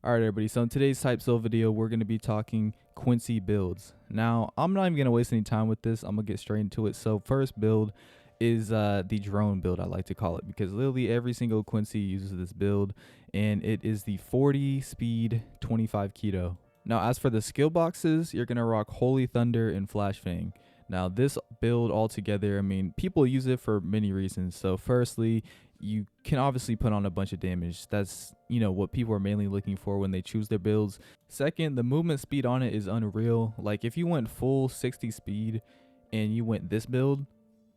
All right, everybody. So in today's Typesville video, we're going to be talking Quincy builds. Now, I'm not even going to waste any time with this. I'm going to get straight into it. So first build is the drone build, I like to call it, because literally every single Quincy uses this build, and it is the 40 speed 25 keto. Now, as for the skill boxes, you're going to rock Holy Thunder and Flash Fang. Now, this build altogether, I mean, people use it for many reasons. So firstly, you can obviously put on a bunch of damage. That's, what people are mainly looking for when they choose their builds. Second, the movement speed on it is unreal. Like if you went full 60 speed and you went this build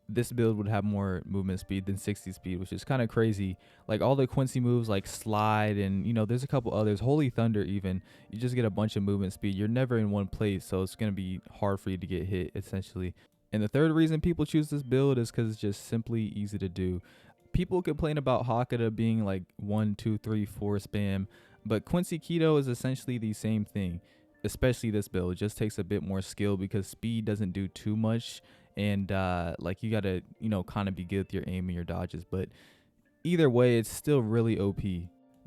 would have more movement speed than 60 speed, which is kind of crazy. Like all the Quincy moves like slide and there's a couple others, Holy Thunder even, you just get a bunch of movement speed. You're never in one place, so it's going to be hard for you to get hit essentially. And the third reason people choose this build is because it's just simply easy to do. People complain about Hakata being like 1, 2, 3, 4 spam, but Quincy Keto is essentially the same thing, especially this build. It just takes a bit more skill because speed doesn't do too much, and like you gotta kind of be good with your aim and your dodges, but either way it's still really OP.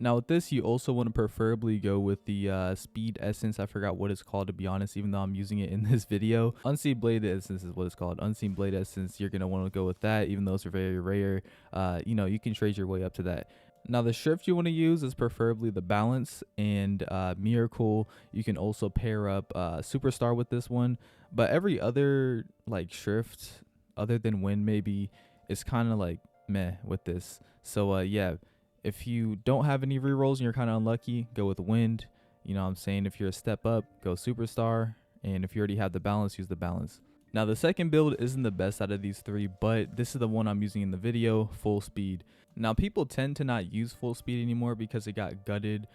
Now with this, you also want to preferably go with the speed essence. I forgot what it's called, to be honest, even though I'm using it in this video. Unseen Blade Essence is what it's called. Unseen Blade Essence, you're going to want to go with that, even though it's very rare. You can trade your way up to that. Now the Shrift you want to use is preferably the Balance and Miracle. You can also pair up Superstar with this one, but every other like Shrift other than Wind maybe is kind of like meh with this. So yeah, if you don't have any rerolls and you're kind of unlucky, go with Wind. You know what I'm saying? If you're a step up, go Superstar. And if you already have the Balance, use the Balance. Now, the second build isn't the best out of these three, but this is the one I'm using in the video, Full Speed. Now, people tend to not use Full Speed anymore because it got gutted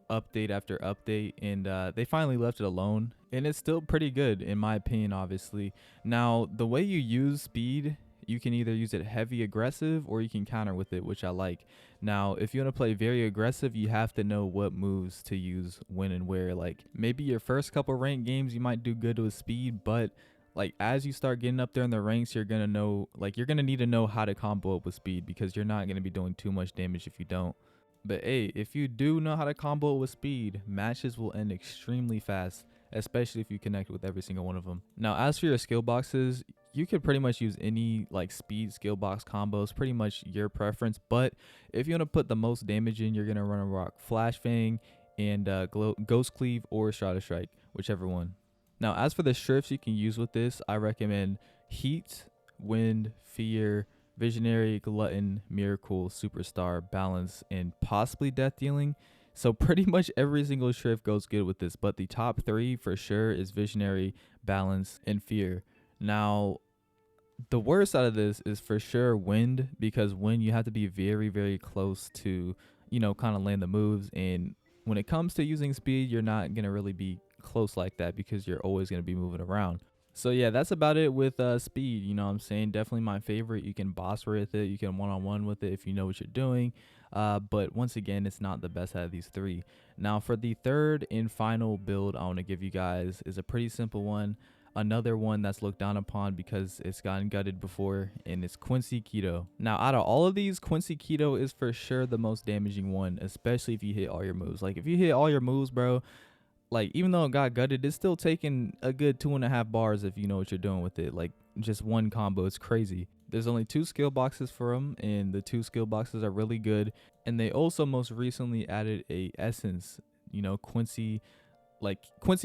update after update, and they finally left it alone. And it's still pretty good, in my opinion, obviously. Now, the way you use Speed, you can either use it heavy aggressive or you can counter with it, which I like. Now, if you want to play very aggressive, you have to know what moves to use when and where. Like maybe your first couple ranked games, you might do good with speed, but like as you start getting up there in the ranks, you're going to know, like you're going to need to know how to combo up with speed because you're not going to be doing too much damage if you don't. But hey, if you do know how to combo it with speed, matches will end extremely fast, especially if you connect with every single one of them. Now, as for your skill boxes, you could pretty much use any like speed skill box combos, pretty much your preference. But if you want to put the most damage in, you're going to run a rock Flash Fang and Ghost Cleave or Strata Strike, whichever one. Now, as for the shrifts you can use with this, I recommend Heat, Wind, Fear, Visionary, Glutton, Miracle, Superstar, Balance, and possibly Death Dealing. So pretty much every single shrift goes good with this, but the top three for sure is Visionary, Balance, and Fear. Now, the worst out of this is for sure Wind, because Wind you have to be very close to, kind of land the moves. And when it comes to using speed, you're not going to really be close like that because you're always going to be moving around. So yeah, that's about it with speed. You know what I'm saying? Definitely my favorite. You can boss with it. You can one-on-one with it if you know what you're doing. But once again, it's not the best out of these three. Now for the third and final build I want to give you guys is a pretty simple one. Another one that's looked down upon because it's gotten gutted before, and it's Quincy Keto. Now out of all of these, Quincy Keto is for sure the most damaging one, especially if you hit all your moves. Like if you hit all your moves, bro, like even though it got gutted, it's still taking a good 2.5 bars if you know what you're doing with it. Like just one combo, it's crazy. There's only 2 skill boxes for them, and the 2 skill boxes are really good. And they also most recently added a essence, Quincy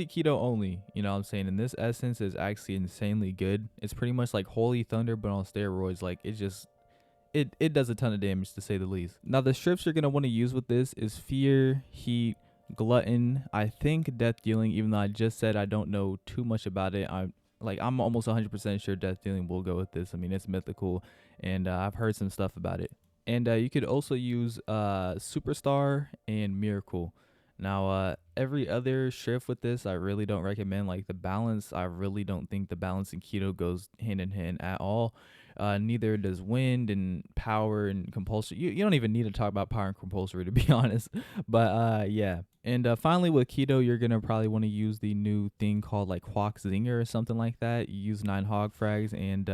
Keto only, you know what I'm saying? And this essence is actually insanely good. It's pretty much like Holy Thunder, but on steroids. Like it does a ton of damage, to say the least. Now the shrifts you're going to want to use with this is Fear, Heat, Glutton, I think Death Dealing, even though I just said I don't know too much about it. I'm almost 100% sure Death Dealing will go with this. I mean, it's mythical, and I've heard some stuff about it. And you could also use Superstar and Miracle. Now, every other shrift with this, I really don't recommend. Like the Balance, I really don't think the Balance and Keto goes hand in hand at all. Neither does Wind and Power and Compulsory. You don't even need to talk about Power and Compulsory, to be honest. But yeah. And finally, with keto, you're gonna probably want to use the new thing called like Hawk Zinger or something like that. You use 9 hog frags, and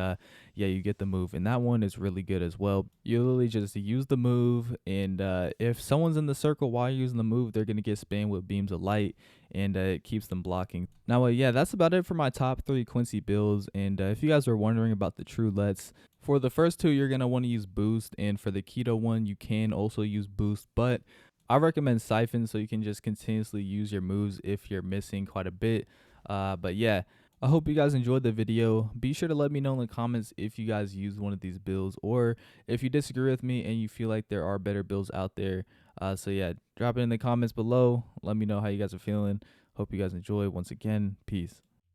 yeah, you get the move, and that one is really good as well. You literally just use the move, and if someone's in the circle while you're using the move, they're gonna get spammed with beams of light, and it keeps them blocking. Now, yeah, that's about it for my top 3 Quincy builds. And if you guys are wondering about the Truelets, for the first two, you're gonna want to use boost, and for the keto one, you can also use boost, but I recommend siphon so you can just continuously use your moves if you're missing quite a bit. But yeah, I hope you guys enjoyed the video. Be sure to let me know in the comments if you guys use one of these builds, or if you disagree with me and you feel like there are better builds out there. So yeah, drop it in the comments below. Let me know how you guys are feeling. Hope you guys enjoy. Once again, peace.